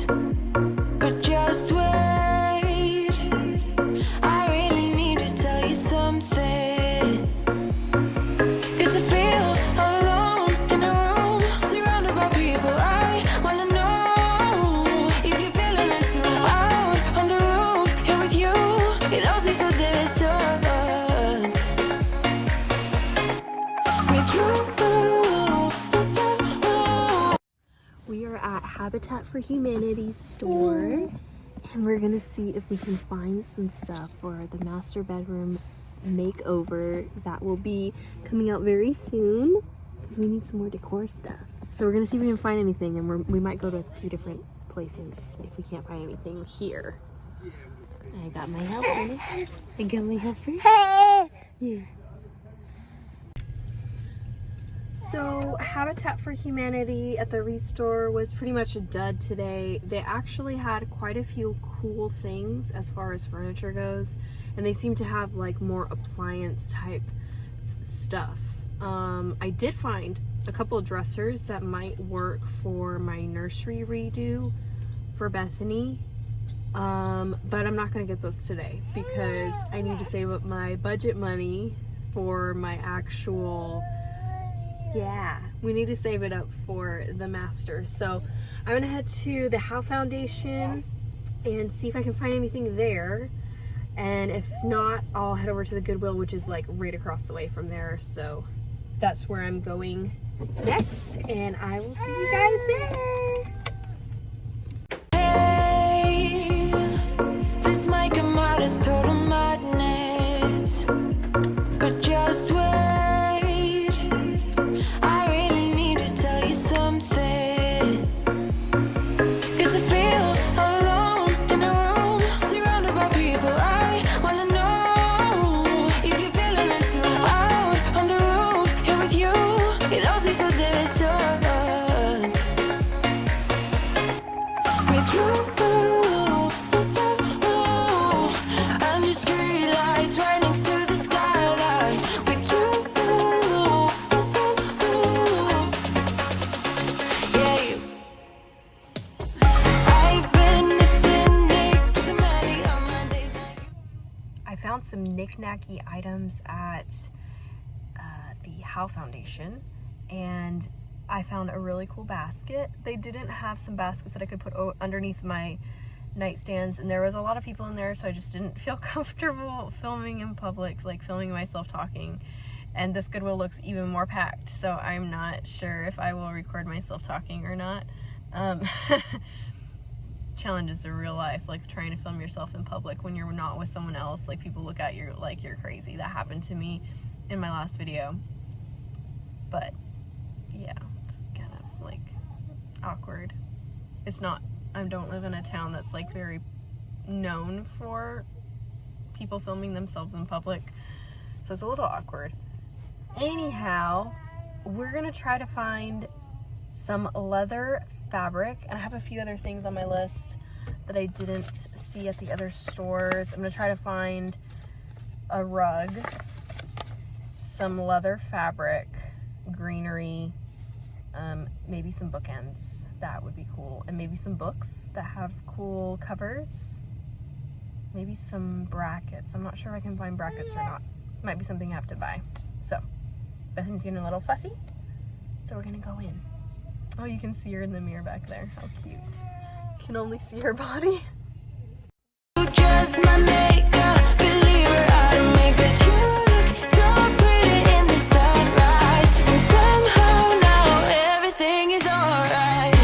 but just wait. I really need to tell you something. 'Cause I feel alone in a room, surrounded by people. I wanna know if you're feeling it too. Out on the roof, here with you, it all seems so distant. With you. We are at Habitat for Humanity's store, and we're gonna see if we can find some stuff for the master bedroom makeover that will be coming out very soon, because we need some more decor stuff. So we're gonna see if we can find anything, and we might go to a few different places if we can't find anything here. I got my helper. I got my helper. Yeah. So Habitat for Humanity at the Restore was pretty much a dud today. They actually had quite a few cool things as far as furniture goes, and they seem to have like more appliance type stuff. I did find a couple of dressers that might work for my nursery redo for Bethany, but I'm not gonna get those today because I need to save up my budget money for my actual, we need to save it up for the master. So I'm gonna head to the Howe Foundation and see if I can find anything there, and if not, I'll head over to the Goodwill, which is like right across the way from there. So that's where I'm going next, and I will see you guys there. Hey, this might come out as total madness, but just wait. I really need to tell you something. 'Cause I feel alone in a room, surrounded by people. I wanna know if you're feeling it too. Out on the roof, here with you, it all seems so distant. With you, under streetlights right next to the skyline. With you, yeah. I've been a cynic for so many of my days. I found some knick-knacky items at the Howe Foundation, and I found a really cool basket. They didn't have some baskets that I could put underneath my nightstands, and there was a lot of people in there, so I just didn't feel comfortable filming in public, like filming myself talking. And this Goodwill looks even more packed, so I'm not sure if I will record myself talking or not. Challenges of real life, like trying to film yourself in public when you're not with someone else. Like, people look at you like you're crazy. That happened to me in my last video. But yeah, it's kind of like awkward. It's not, I don't live in a town that's like very known for people filming themselves in public, so it's a little awkward. Anyhow, we're gonna try to find some leather fabric, and I have a few other things on my list that I didn't see at the other stores. I'm gonna try to find a rug, some leather fabric, greenery, maybe some bookends. That would be cool. And maybe some books that have cool covers. Maybe some brackets. I'm not sure if I can find brackets or not. Might be something I have to buy. So Bethany's getting a little fussy, so we're gonna go in. Oh, you can see her in the mirror back there. How cute. You can only see her body. You just my makeup, believer, I don't make this. You look so pretty in the sunrise, and somehow now everything is alright.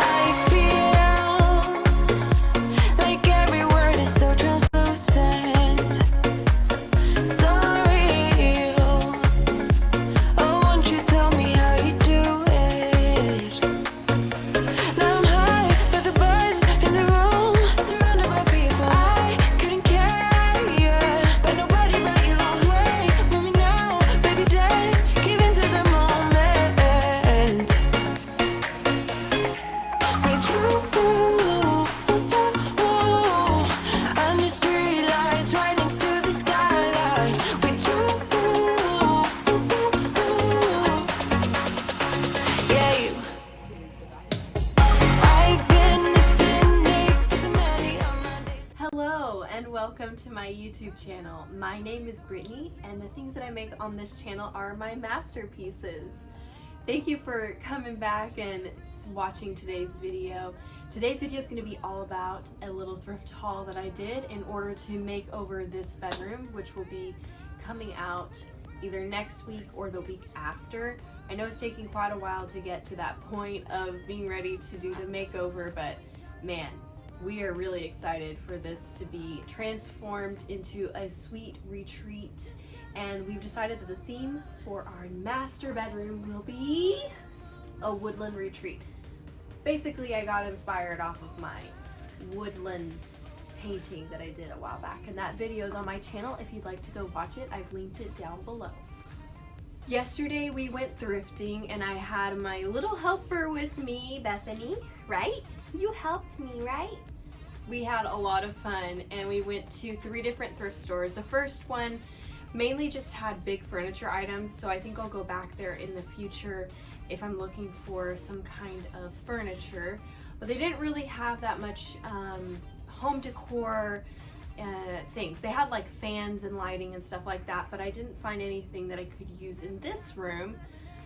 I feel like every word is so translucent. Hello and welcome to my YouTube channel. My name is Brittany and the things that I make on this channel are my masterpieces. Thank you for coming back and watching today's video. Today's video is going to be all about a little thrift haul that I did in order to make over this bedroom, which will be coming out either next week or the week after. I know it's taking quite a while to get to that point of being ready to do the makeover, but man, we are really excited for this to be transformed into a sweet retreat, and we've decided that the theme for our master bedroom will be a woodland retreat. Basically, I got inspired off of my woodland painting that I did a while back, and that video is on my channel. If you'd like to go watch it, I've linked it down below. Yesterday we went thrifting and I had my little helper with me, Bethany, right? You helped me, right? We had a lot of fun and we went to 3 different thrift stores. The first one mainly just had big furniture items, so I think I'll go back there in the future if I'm looking for some kind of furniture. But they didn't really have that much home decor things. They had like fans and lighting and stuff like that, but I didn't find anything that I could use in this room.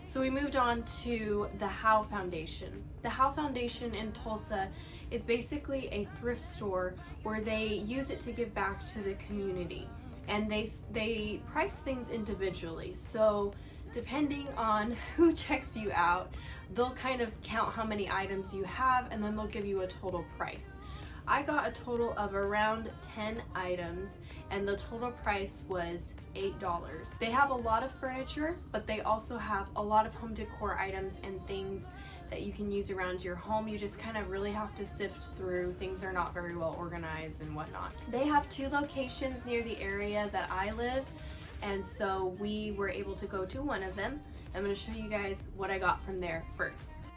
So we moved on to the How Foundation. The How Foundation in Tulsa is basically a thrift store where they use it to give back to the community, and they price things individually. So depending on who checks you out, they'll kind of count how many items you have and then they'll give you a total price. I got a total of around 10 items and the total price was $8. They have a lot of furniture, but they also have a lot of home decor items and things that you can use around your home. You just kind of really have to sift through. Things are not very well organized and whatnot. They have 2 locations near the area that I live, and so we were able to go to one of them. I'm going to show you guys what I got from there first.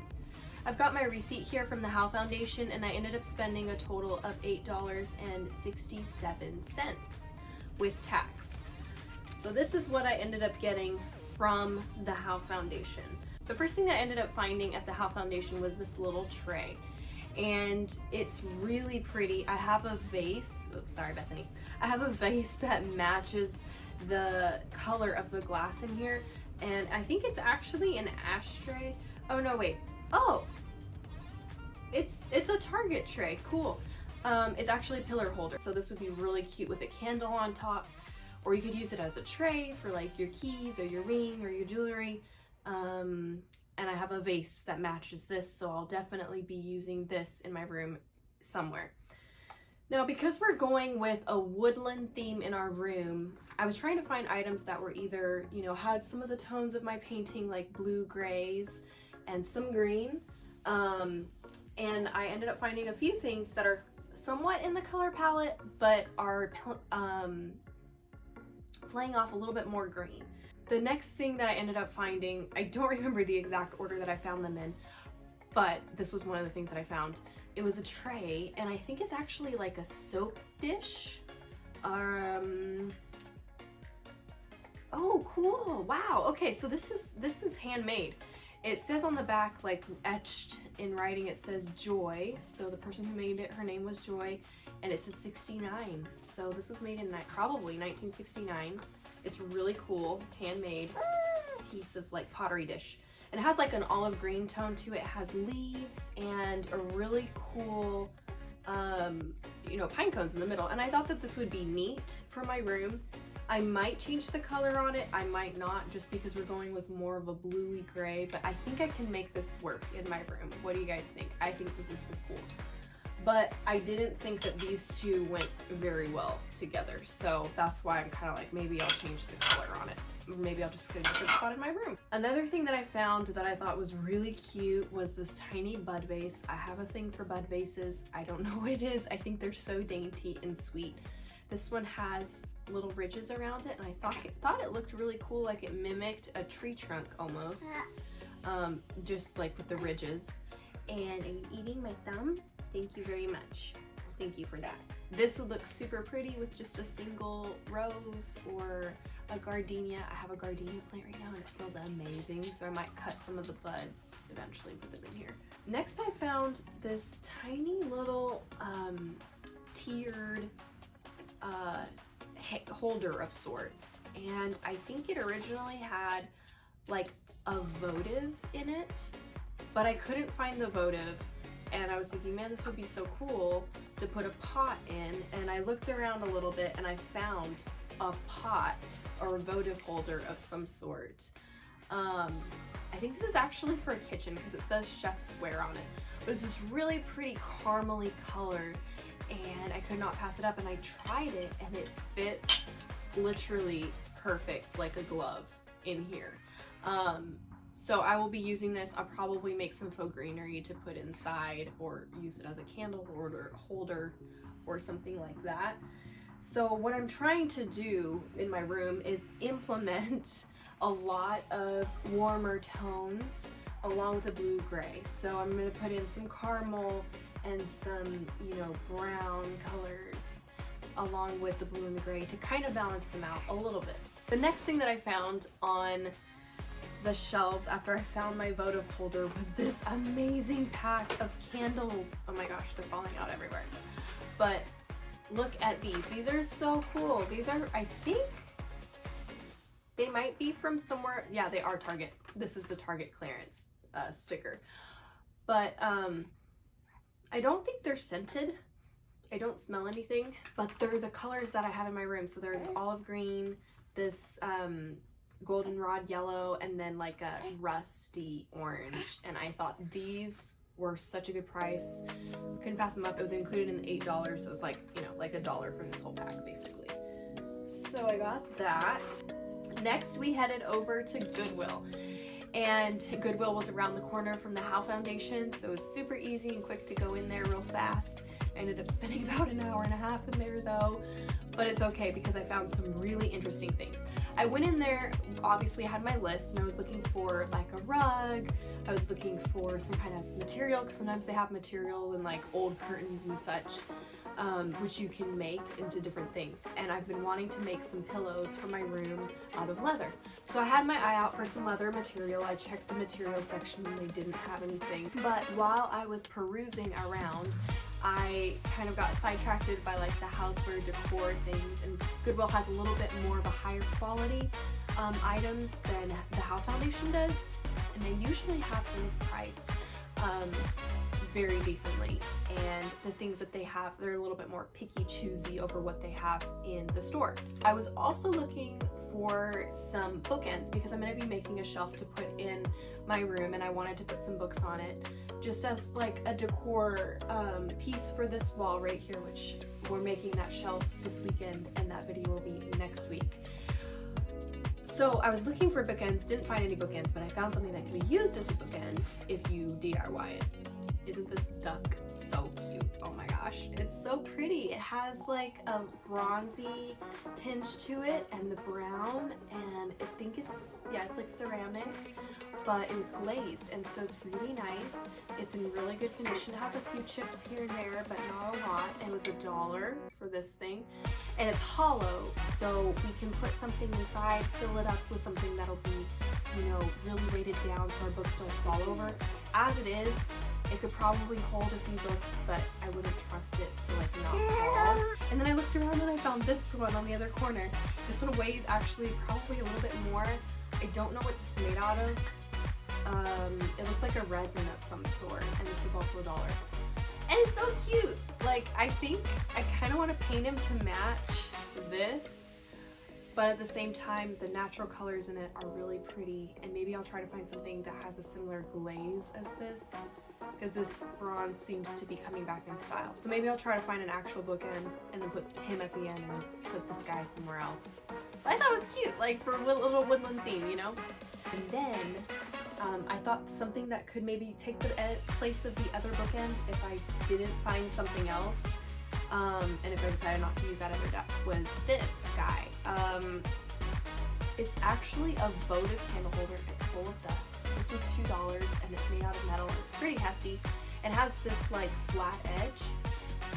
I've got my receipt here from the How Foundation, and I ended up spending a total of $8.67 with tax. So this is what I ended up getting from the How Foundation. The first thing that I ended up finding at the How Foundation was this little tray, and it's really pretty. I have a vase, oops, sorry Bethany. I have a vase that matches the color of the glass in here, and I think it's actually an ashtray. Oh no, wait. Oh, it's a Target tray. Cool. It's actually a pillar holder, so this would be really cute with a candle on top, or you could use it as a tray for like your keys or your ring or your jewelry. And I have a vase that matches this, so I'll definitely be using this in my room somewhere. Now, because we're going with a woodland theme in our room, I was trying to find items that were either, you know, had some of the tones of my painting, like blue grays and some green. And I ended up finding a few things that are somewhat in the color palette, but are playing off a little bit more green. The next thing that I ended up finding, I don't remember the exact order that I found them in, but this was one of the things that I found. It was a tray, and I think it's actually like a soap dish. Oh, cool. Wow. Okay, so this is handmade. It says on the back, like etched in writing, it says Joy. So the person who made it, her name was Joy, and it says 69. So this was made in probably 1969. It's really cool, handmade piece of like pottery dish. And it has like an olive green tone to it. It has leaves and a really cool, you know, pine cones in the middle. And I thought that this would be neat for my room. I might change the color on it, I might not, just because we're going with more of a bluey gray, but I think I can make this work in my room. What do you guys think? I think that this was cool. But I didn't think that these two went very well together, so that's why I'm kind of like, maybe I'll change the color on it. Maybe I'll just put it in a different spot in my room. Another thing that I found that I thought was really cute was this tiny bud vase. I have a thing for bud vases. I don't know what it is. I think they're so dainty and sweet. This one has little ridges around it, and I thought it looked really cool, like it mimicked a tree trunk almost, just like with the ridges. And I'm eating my thumb. Thank you very much. Thank you for that. This would look super pretty with just a single rose or a gardenia. I have a gardenia plant right now and it smells amazing, so I might cut some of the buds eventually and put them in here. Next, I found this tiny little tiered holder of sorts, and I think it originally had like a votive in it, but I couldn't find the votive, and I was thinking, man, this would be so cool to put a pot in, and I looked around a little bit and I found a pot or a votive holder of some sort. I think this is actually for a kitchen because it says chef's wear on it, but it's this really pretty caramely color, and I could not pass it up, and I tried it and it fits literally perfect like a glove in here. So I will be using this. I'll probably make some faux greenery to put inside or use it as a candle holder or something like that. So what I'm trying to do in my room is implement a lot of warmer tones along with the blue gray. So I'm going to put in some caramel and some, you know, brown colors along with the blue and the gray to kind of balance them out a little bit. The next thing that I found on the shelves after I found my votive holder was this amazing pack of candles. Oh my gosh, they're falling out everywhere. But look at these. These are so cool. These are, I think, they might be from somewhere. Yeah, they are Target. This is the Target clearance sticker. But I don't think they're scented. I don't smell anything, but they're the colors that I have in my room. So there's olive green, this goldenrod yellow, and then like a rusty orange. And I thought these were such a good price. Couldn't pass them up. It was included in the $8, so it's like, you know, like $1 for this whole pack basically. So I got that. Next we headed over to Goodwill, and Goodwill was around the corner from the Howe Foundation, so it was super easy and quick to go in there real fast. I ended up spending about an hour and a half in there though, but it's okay because I found some really interesting things. I went in there, obviously I had my list, and I was looking for like a rug, I was looking for some kind of material, because sometimes they have material in like old curtains and such, which you can make into different things. And I've been wanting to make some pillows for my room out of leather. So I had my eye out for some leather material. I checked the material section and they didn't have anything. But while I was perusing around, I kind of got sidetracked by like the houseware decor things, and Goodwill has a little bit more of a higher quality items than the Howe Foundation does, and they usually have things priced very decently, and the things that they have, they're a little bit more picky choosy over what they have in the store. I was also looking for some bookends because I'm going to be making a shelf to put in my room, and I wanted to put some books on it just as like a decor piece for this wall right here, which we're making that shelf this weekend, and that video will be next week. So I was looking for bookends, didn't find any bookends, but I found something that can be used as a bookend if you DIY it. Isn't this duck so cute? Oh my gosh, it's so pretty. It has like a bronzy tinge to it and the brown, and I think it's, yeah, it's like ceramic, but it was glazed, and so it's really nice. It's in really good condition. It has a few chips here and there, but not a lot. It was $1 for this thing, and it's hollow, so we can put something inside, fill it up with something that'll be, you know, really weighted down so our books don't fall over. As it is, it could probably hold a few books, but I wouldn't trust it to like not fall. And then I looked around and I found this one on the other corner. This one weighs actually probably a little bit more. I don't know what this is made out of. It looks like a resin of some sort, and this was also $1. And it's so cute. Like, I think I kind of want to paint him to match this, but at the same time, the natural colors in it are really pretty, and maybe I'll try to find something that has a similar glaze as this, because this bronze seems to be coming back in style. So maybe I'll try to find an actual bookend and then put him at the end and then put this guy somewhere else. But I thought it was cute, like for a little woodland theme, you know? And then I thought something that could maybe take the place of the other bookend if I didn't find something else, and if I decided not to use that other duck, was this guy. It's actually a votive candle holder. It's full of dust. This was $2 and it's made out of metal. It's pretty hefty. It has this like flat edge.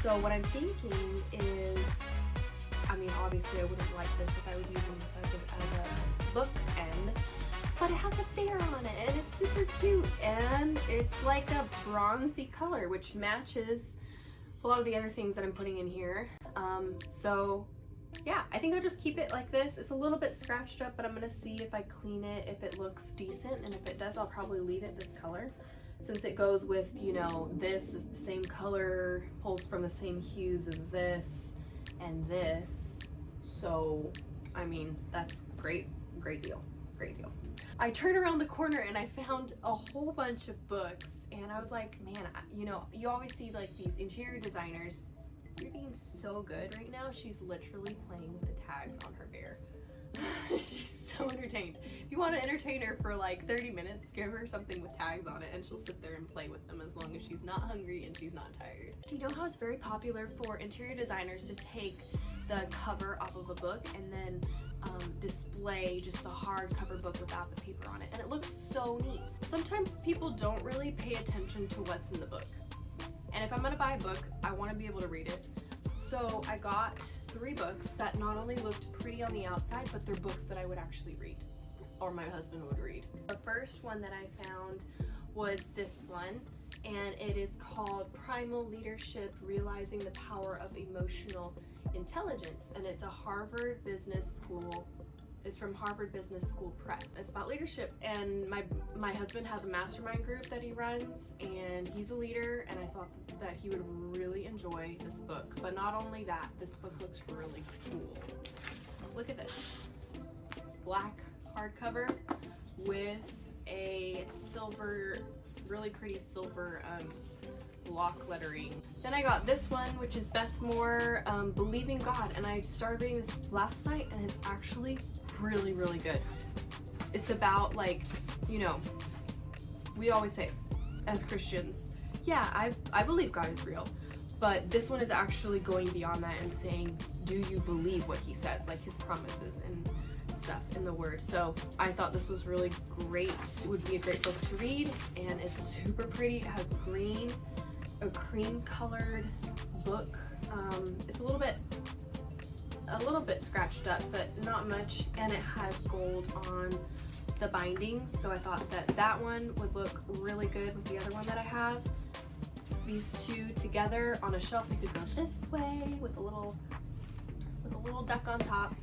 So what I'm thinking is, I mean, obviously I wouldn't like this if I was using this as a bookend, but it has a bear on it and it's super cute, and it's like a bronzy color, which matches a lot of the other things that I'm putting in here. So yeah, I think I'll just keep it like this. It's a little bit scratched up, but I'm gonna see if I clean it, if it looks decent, and if it does, I'll probably leave it this color. Since it goes with, you know, this is the same color, pulls from the same hues as this and this. So, I mean, that's great, great deal, great deal. I turned around the corner and I found a whole bunch of books, and I was like, man, you know, you always see like these interior designers. You're being so good right now. She's literally playing with the tags on her bear. She's so entertained. If you want to entertain her for like 30 minutes, give her something with tags on it and she'll sit there and play with them as long as she's not hungry and she's not tired. You know how it's very popular for interior designers to take the cover off of a book and then display just the hardcover book without the paper on it, and it looks so neat. Sometimes people don't really pay attention to what's in the book, and if I'm gonna buy a book, I want to be able to read it. So I got 3 books that not only looked pretty on the outside, but they're books that I would actually read, or my husband would read. The first one that I found was this one, and it is called Primal Leadership: Realizing the Power of Emotional Intelligence, and it's a Harvard Business School. It's from Harvard Business School Press. It's about leadership, and my husband has a mastermind group that he runs, and he's a leader, and I thought that he would really enjoy this book. But not only that, this book looks really cool. Look at this. Black hardcover with a silver, really pretty silver block lettering. Then I got this one, which is Beth Moore, Believing God, and I started reading this last night, and it's actually really, really good. It's about, like, you know, we always say as Christians, yeah, I believe God is real, but this one is actually going beyond that and saying, do you believe what he says, like his promises and stuff in the word. So I thought this was really great. It would be a great book to read, and it's super pretty. It has a cream colored book. It's a little bit scratched up, but not much, and it has gold on the bindings, so I thought that one would look really good with the other one that I have. These two together on a shelf, they could go this way with a little duck on top,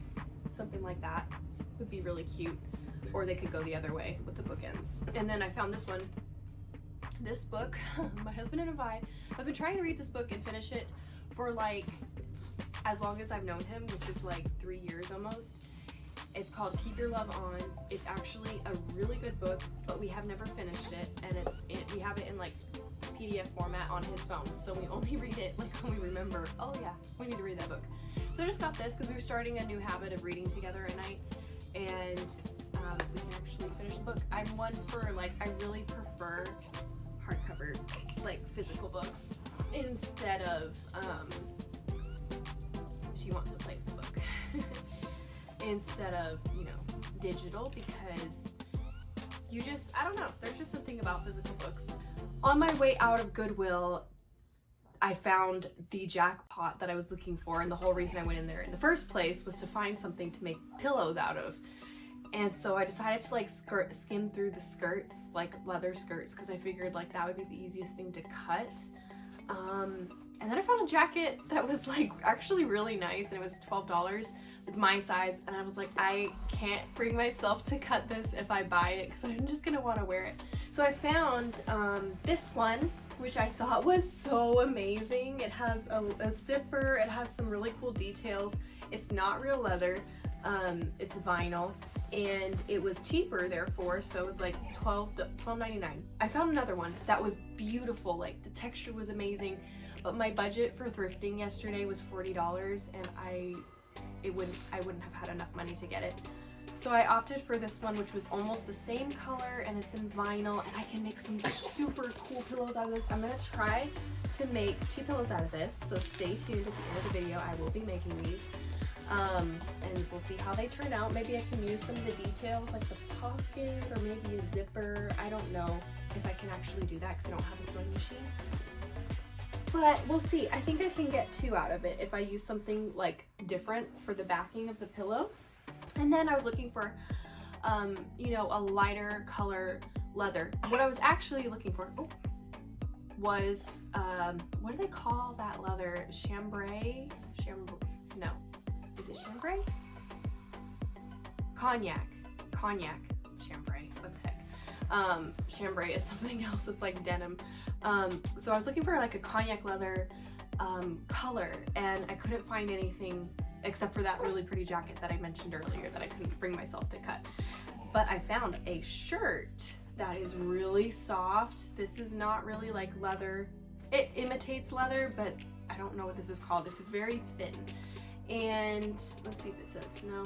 something like that would be really cute, or they could go the other way with the bookends. And then I found this one. This book, my husband and I have been trying to read this book and finish it for like as long as I've known him, which is like 3 years almost. It's called Keep Your Love On. It's actually a really good book, but we have never finished it, and we have it in like PDF format on his phone, so we only read it like when we remember, oh yeah, we need to read that book. So I just got this because we were starting a new habit of reading together at night, and we can actually finish the book. I'm one for, like, I really prefer hardcover, like physical books, instead of she wants to play with the book instead of, you know, digital, because you just, I don't know, there's just something about physical books. On my way out of Goodwill, I found the jackpot that I was looking for, and the whole reason I went in there in the first place was to find something to make pillows out of. And so I decided to like skim through the skirts, like leather skirts, because I figured like that would be the easiest thing to cut. And then I found a jacket that was like actually really nice, and it was $12. It's my size, and I was like, I can't bring myself to cut this if I buy it, because I'm just gonna want to wear it. So I found this one, which I thought was so amazing. It has a zipper, it has some really cool details. It's not real leather, it's vinyl, and it was cheaper therefore, so it was like $12.99. I found another one that was beautiful, like the texture was amazing, but my budget for thrifting yesterday was $40, and I wouldn't have had enough money to get it. So I opted for this one, which was almost the same color, and it's in vinyl, and I can make some super cool pillows out of this. I'm gonna try to make 2 pillows out of this, so stay tuned. At the end of the video, I will be making these, and we'll see how they turn out. Maybe I can use some of the details, like the pocket, or maybe a zipper. I don't know if I can actually do that because I don't have a sewing machine. But we'll see. I think I can get 2 out of it if I use something like different for the backing of the pillow. And then I was looking for, you know, a lighter color leather. What I was actually looking for was, what do they call that leather? Chambray? No. Is is it chambray? Cognac chambray, what the heck. Chambray is something else, it's like denim. So I was looking for like a cognac leather color, and I couldn't find anything except for that really pretty jacket that I mentioned earlier that I couldn't bring myself to cut. But I found a shirt that is really soft. This is not really like leather. It imitates leather, but I don't know what this is called. It's very thin. And let's see if it says, no,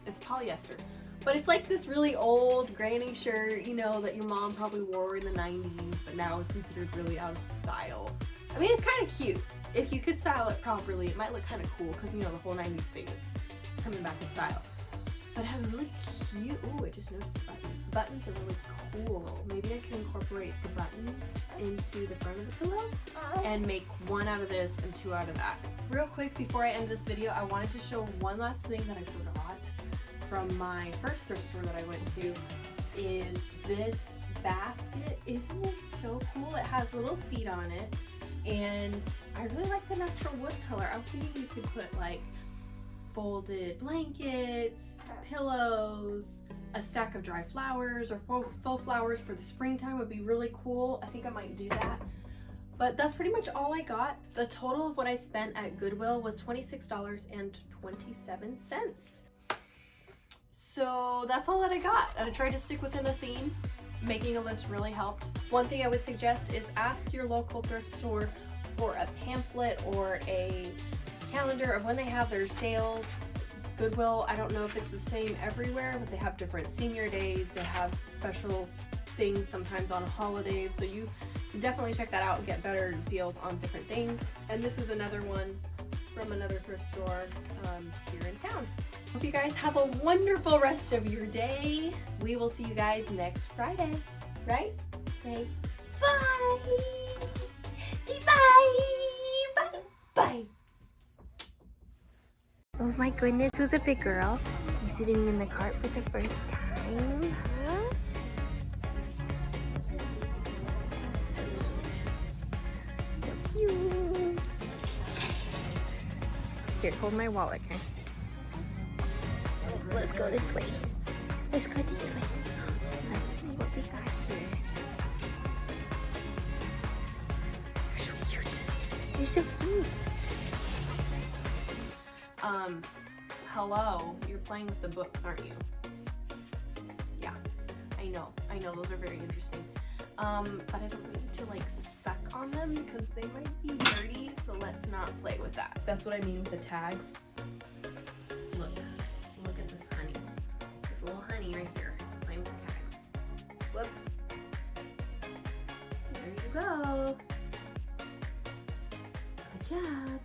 it's polyester. But it's like this really old granny shirt, you know, that your mom probably wore in the 90s, but now is considered really out of style. I mean, it's kind of cute. If you could style it properly, it might look kind of cool because, you know, the whole 90s thing is coming back in style. But it has really cute, ooh, I just noticed the buttons. The buttons are really cool. Maybe I can incorporate the buttons into the front of the pillow and make one out of this and two out of that. Real quick, before I end this video, I wanted to show one last thing that I forgot from my first thrift store that I went to, is this basket. Isn't it so cool? It has little feet on it, and I really like the natural wood color. I was thinking you could put like folded blankets, pillows, a stack of dry flowers, or faux flowers for the springtime would be really cool. I think I might do that. But that's pretty much all I got. The total of what I spent at Goodwill was $26.27. So that's all that I got. I tried to stick within a theme. Making a list really helped. One thing I would suggest is ask your local thrift store for a pamphlet or a calendar of when they have their sales. Goodwill, I don't know if it's the same everywhere, but they have different senior days. They have special things sometimes on holidays. So you definitely check that out and get better deals on different things. And this is another one from another thrift store here in town. Hope you guys have a wonderful rest of your day. We will see you guys next Friday, right? Say bye. Say bye. Bye. Bye. Oh my goodness, who's a big girl? You sitting in the cart for the first time, huh? So cute. So cute. Here, hold my wallet, okay? Let's go this way. Let's go this way. Let's see what we got here. You're so cute. You're so cute. Hello, you're playing with the books, aren't you? Yeah, I know, those are very interesting. But I don't want you to like suck on them because they might be dirty, so let's not play with that. That's what I mean with the tags. Look at this honey. This little honey right here, playing with the tags. Whoops. There you go. Good job.